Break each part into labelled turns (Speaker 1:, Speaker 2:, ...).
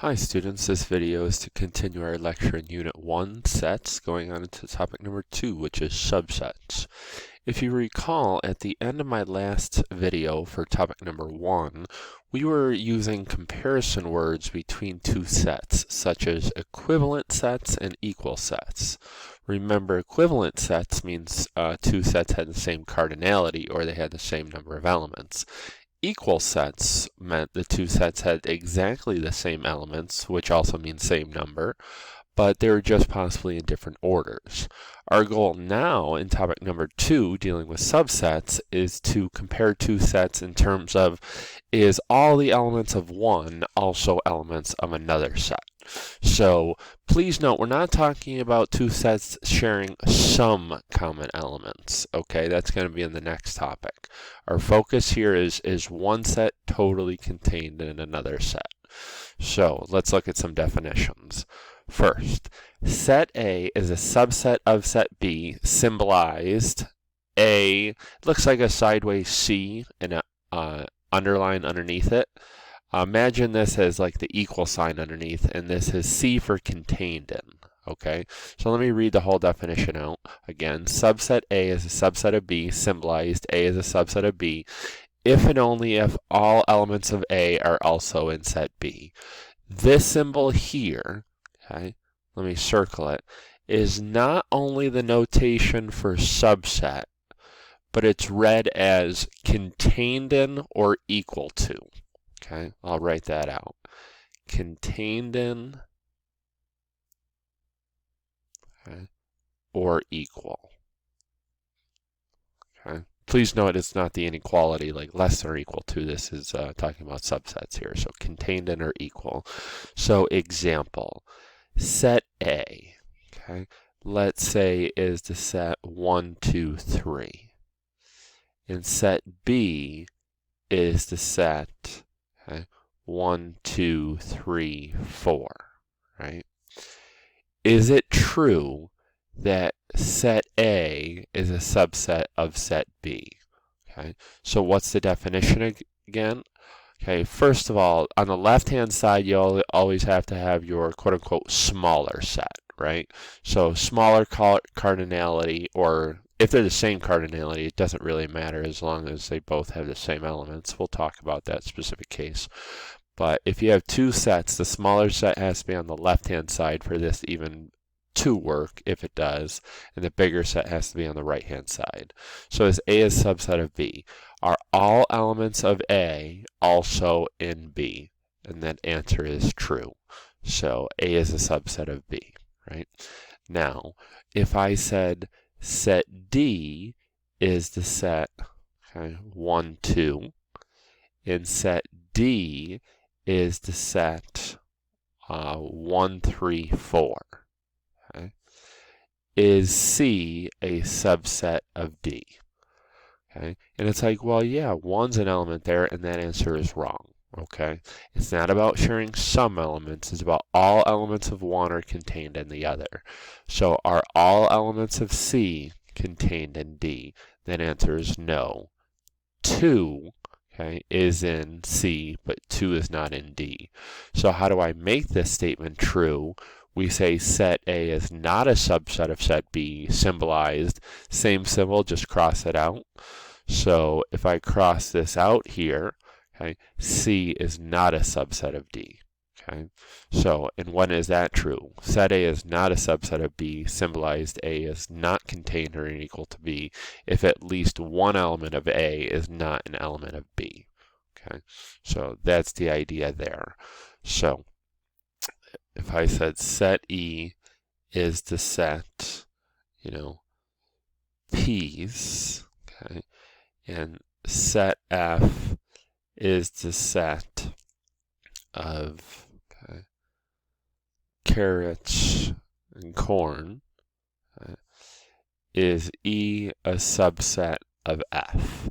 Speaker 1: Hi students, this video is to continue our lecture in Unit 1, Sets, going on into topic number 2, which is subsets. If you recall, at the end of my last video for topic number 1, we were using comparison words between two sets, such as equivalent sets and equal sets. Remember, equivalent sets means two sets had the same cardinality, or they had the same number of elements. Equal sets meant the two sets had exactly the same elements, which also means same number, but they were just possibly in different orders. Our goal now in topic number 2, dealing with subsets, is to compare two sets in terms of, is all the elements of one also elements of another set? So please note, we're not talking about two sets sharing some common elements. Okay, that's going to be in the next topic. Our focus here is one set totally contained in another set. So let's look at some definitions. First, set A is a subset of set B, symbolized A, looks like a sideways C and an underline underneath it. Imagine this as like the equal sign underneath, and this is C for contained in. Okay, so let me read the whole definition out again. Subset A is a subset of B, symbolized A is a subset of B, if and only if all elements of A are also in set B. This symbol here, okay, let me circle it, is not only the notation for subset, but it's read as contained in or equal to. Okay, I'll write that out. Contained in, okay, or equal. Okay. Please note it's not the inequality like less than or equal to. This is talking about subsets here. So contained in or equal. So example, set A, okay, let's say is the set 1, 2, 3. And set B is the set, okay, 1, 2, 3, 4, right? Is it true that set A is a subset of set B? Okay, so what's the definition again? Okay, first of all, on the left-hand side, you'll always have to have your quote-unquote smaller set, right? So smaller cardinality, or if they're the same cardinality, it doesn't really matter as long as they both have the same elements. We'll talk about that specific case. But if you have two sets, the smaller set has to be on the left-hand side for this even to work, if it does, and the bigger set has to be on the right-hand side. So as A is subset of B, are all elements of A also in B? And that answer is true. So A is a subset of B, right? Now, if I said set D is the set, okay, 1, 2, and set D is the set 1, 3, 4. Okay. Is C a subset of D? Okay, and it's like, well, yeah, 1's an element there, and that answer is wrong. Okay, it's not about sharing some elements, it's about all elements of one are contained in the other. So are all elements of C contained in D? That answer is no. 2, okay, is in C, but 2 is not in D. So how do I make this statement true? We say set A is not a subset of set B, symbolized, same symbol, just cross it out. So if I cross this out here, okay, C is not a subset of D. Okay, so, and when is that true? Set A is not a subset of B, symbolized A is not contained or equal to B, if at least one element of A is not an element of B. Okay, so that's the idea there. So if I said set E is the set, P's, okay, and set F is the set of, okay, carrots and corn, okay, is E a subset of F?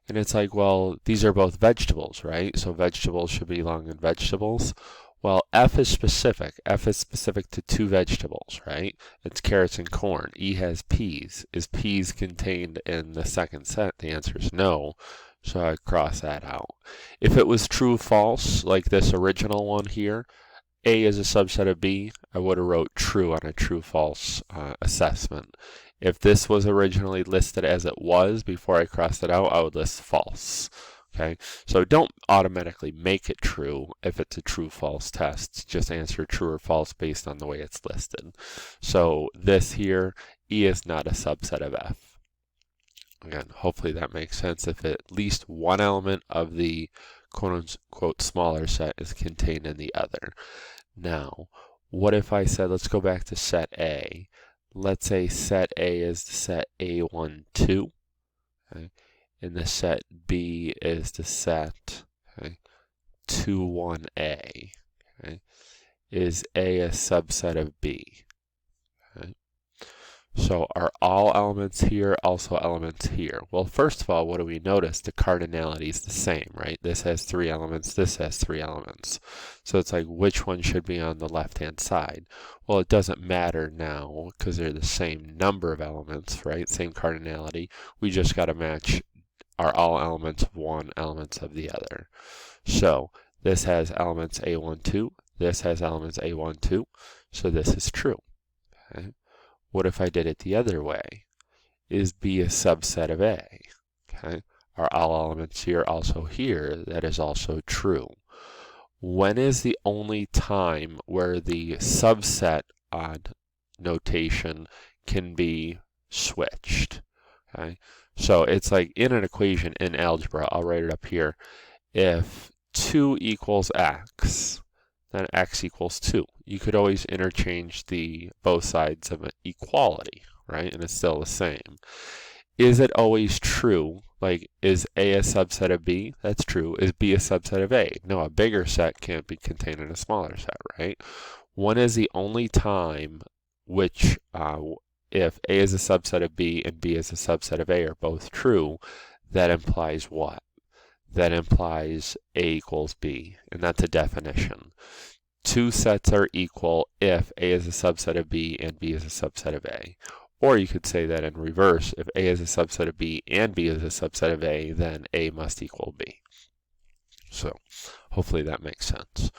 Speaker 1: And it's like, well, these are both vegetables, right? So vegetables should belong in vegetables. Well, F is specific. F is specific to two vegetables, right? It's carrots and corn. E has peas. Is peas contained in the second set? The answer is no. So I cross that out. If it was true false, like this original one here, A is a subset of B, I would have wrote true on a true-false assessment. If this was originally listed as it was before I crossed it out, I would list false. Okay, so don't automatically make it true if it's a true-false test. Just answer true or false based on the way it's listed. So this here, E is not a subset of F. Again, hopefully that makes sense. If at least one element of the quote-unquote smaller set is contained in the other. Now, what if I said, let's go back to set A. Let's say set A is the set A12, okay, and the set B is the set, okay, 21A. Okay. Is A a subset of B? Okay. So are all elements here also elements here? Well, first of all, what do we notice? The cardinality is the same, right? This has 3 elements, this has 3 elements. So it's like, which one should be on the left-hand side? Well, it doesn't matter now because they're the same number of elements, right? Same cardinality. We just got to match are all elements of one, elements of the other. So this has elements A12, this has elements A12, so this is true. Okay. What if I did it the other way? Is B a subset of A? Okay. Are all elements here also here? That is also true. When is the only time where the subset notation can be switched? Okay. So it's like in an equation in algebra, I'll write it up here. If 2 equals x, then x equals 2. You could always interchange both sides of an equality, right? And it's still the same. Is it always true? Like, is A a subset of B? That's true. Is B a subset of A? No, a bigger set can't be contained in a smaller set, right? When is the only time which, if A is a subset of B and B is a subset of A are both true, that implies what? That implies A equals B, and that's a definition. 2 sets are equal if A is a subset of B and B is a subset of A. Or you could say that in reverse, if A is a subset of B and B is a subset of A, then A must equal B. So hopefully that makes sense.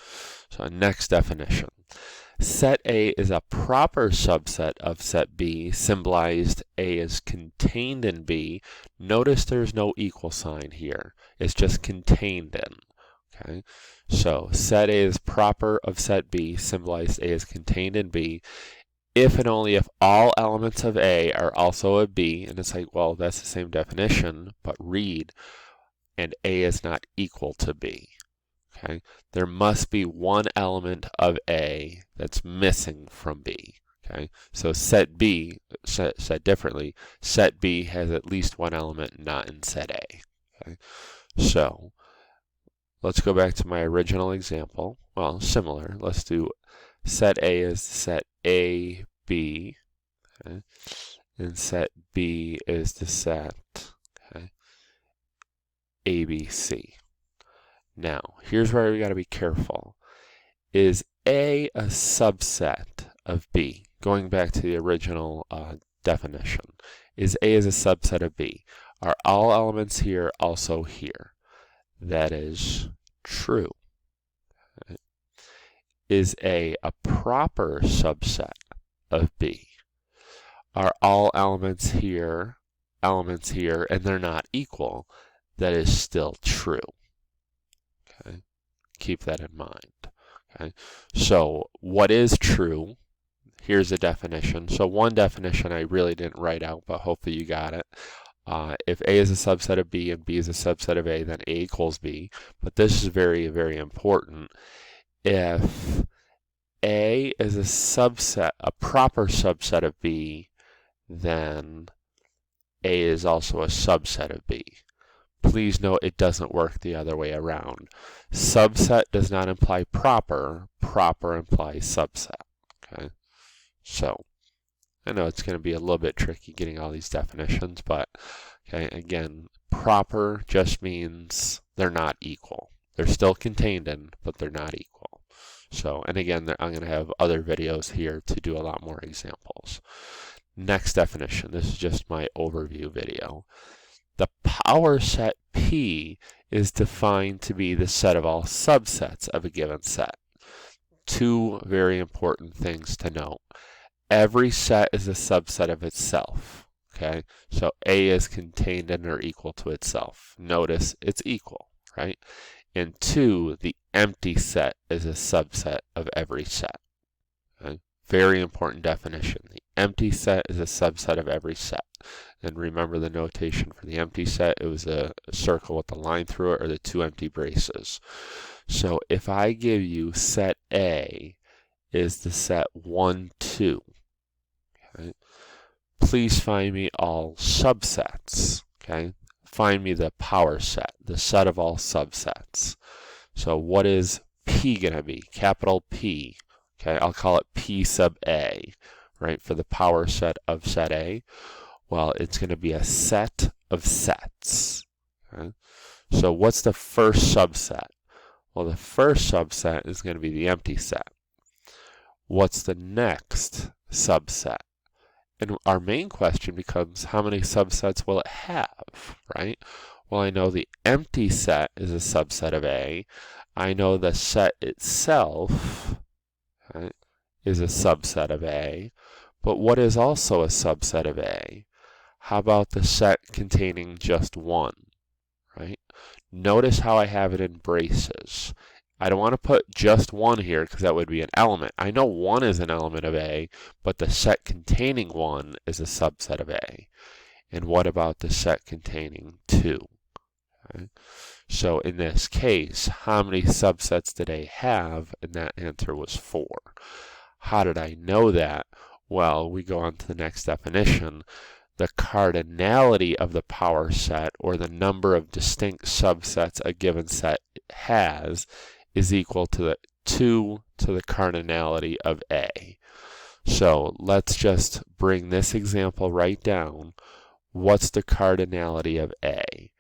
Speaker 1: So next definition. Set A is a proper subset of set B, symbolized A is contained in B. Notice there's no equal sign here. It's just contained in. Okay, so set A is proper of set B, symbolized A is contained in B, if and only if all elements of A are also of B. And it's like, well, that's the same definition, but read, and A is not equal to B. Okay, there must be one element of A that's missing from B. Okay, so set B, said differently, set B has at least one element not in set A. Okay, so let's go back to my original example. Well, similar. Let's do set A is set A, B, okay, and set B is the set, okay, A, B, C. Now, here's where we got to be careful. Is A a subset of B? Going back to the original definition. Is A is a subset of B? Are all elements here also here? That is true. Okay. Is A a proper subset of B? Are all elements here, and they're not equal? That is still true. Okay, keep that in mind. Okay, so what is true? Here's a definition. So one definition I really didn't write out, but hopefully you got it. If A is a subset of B and B is a subset of A, then A equals B. But this is very, very important. If A is a subset, a proper subset of B, then A is also a subset of B. Please note it doesn't work the other way around. Subset does not imply proper. Proper implies subset. Okay, so I know it's going to be a little bit tricky getting all these definitions, but okay, again, proper just means they're not equal. They're still contained in, but they're not equal. So, and again, I'm going to have other videos here to do a lot more examples. Next definition. This is just my overview video. The power set P is defined to be the set of all subsets of a given set. two very important things to note. Every set is a subset of itself. Okay, so A is contained in or equal to itself. Notice it's equal, right? And two, the empty set is a subset of every set. Okay? Very important definition. The empty set is a subset of every set. And remember the notation for the empty set, it was a circle with a line through it or the two empty braces. So if I give you set A is the set 1, 2, okay? Please find me all subsets, okay? Find me the power set, the set of all subsets. So what is P going to be? Capital P, okay? I'll call it P sub A, right, for the power set of set A. Well, it's going to be a set of sets, okay? So what's the first subset? Well, the first subset is going to be the empty set. What's the next subset? And our main question becomes, how many subsets will it have, right? Well, I know the empty set is a subset of A. I know the set itself, right, is a subset of A. But what is also a subset of A? How about the set containing just one, right? Notice how I have it in braces. I don't want to put just one here because that would be an element. I know one is an element of A, but the set containing one is a subset of A. And what about the set containing 2? Okay. So in this case, how many subsets did A have? And that answer was 4. How did I know that? Well, we go on to the next definition. The cardinality of the power set, or the number of distinct subsets a given set has, is equal to the 2 to the cardinality of A. So let's just bring this example right down. What's the cardinality of A?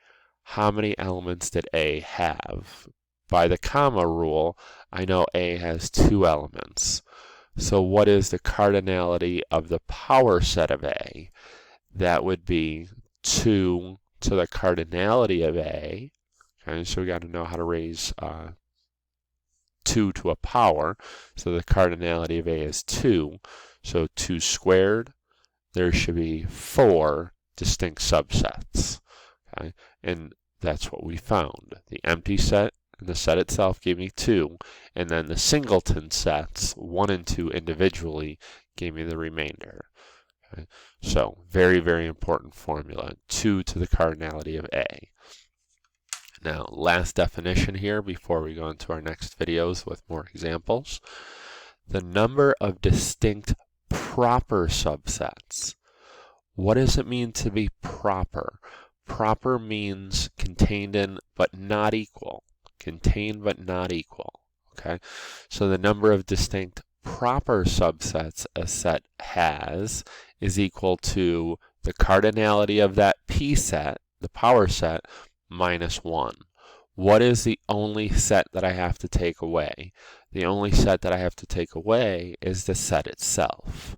Speaker 1: How many elements did A have? By the comma rule, I know A has 2 elements. So what is the cardinality of the power set of A? That would be 2 to the cardinality of A. Okay, so we got to know how to raise 2 to a power. So the cardinality of A is 2. So 2 squared, there should be 4 distinct subsets. Okay, and that's what we found. The empty set and the set itself gave me 2, and then the singleton sets, 1 and 2 individually, gave me the remainder. Okay. So very, very important formula, 2 to the cardinality of A. Now, last definition here before we go into our next videos with more examples. The number of distinct proper subsets. What does it mean to be proper? Proper means contained in but not equal. Contained but not equal. Okay? So the number of distinct proper subsets a set has is equal to the cardinality of that P set, the power set, minus 1. What is the only set that I have to take away? The only set that I have to take away is the set itself.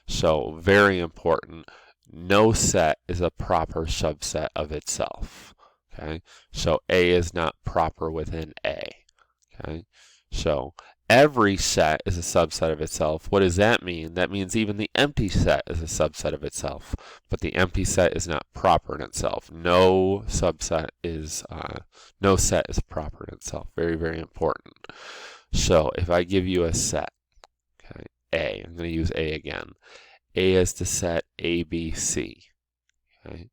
Speaker 1: So very important, no set is a proper subset of itself. Okay, so A is not proper within A. Okay, so every set is a subset of itself. What does that mean? That means even the empty set is a subset of itself, but the empty set is not proper in itself. No set is proper in itself. Very, very important. So if I give you a set, okay, A, I'm going to use A again. A is the set ABC. Okay.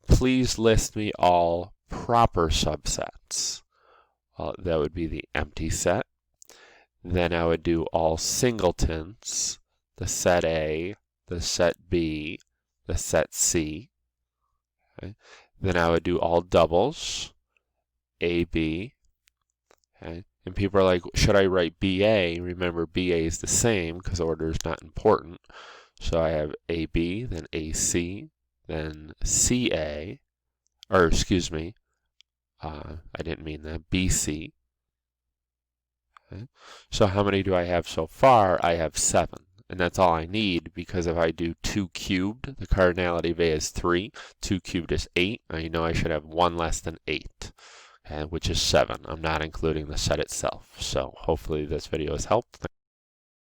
Speaker 1: Please list me all proper subsets. That would be the empty set. Then I would do all singletons, the set A, the set B, the set C. Okay. Then I would do all doubles, AB. Okay. And people are like, should I write BA? Remember, BA is the same because order is not important. So I have AB, then AC, then CA, or excuse me, I didn't mean that, BC. Okay. So how many do I have so far? I have 7. And that's all I need, because if I do 2 cubed, the cardinality of A is 3. 2 cubed is 8. Now you know I should have 1 less than 8. okay, which is 7. I'm not including the set itself. So hopefully this video has helped.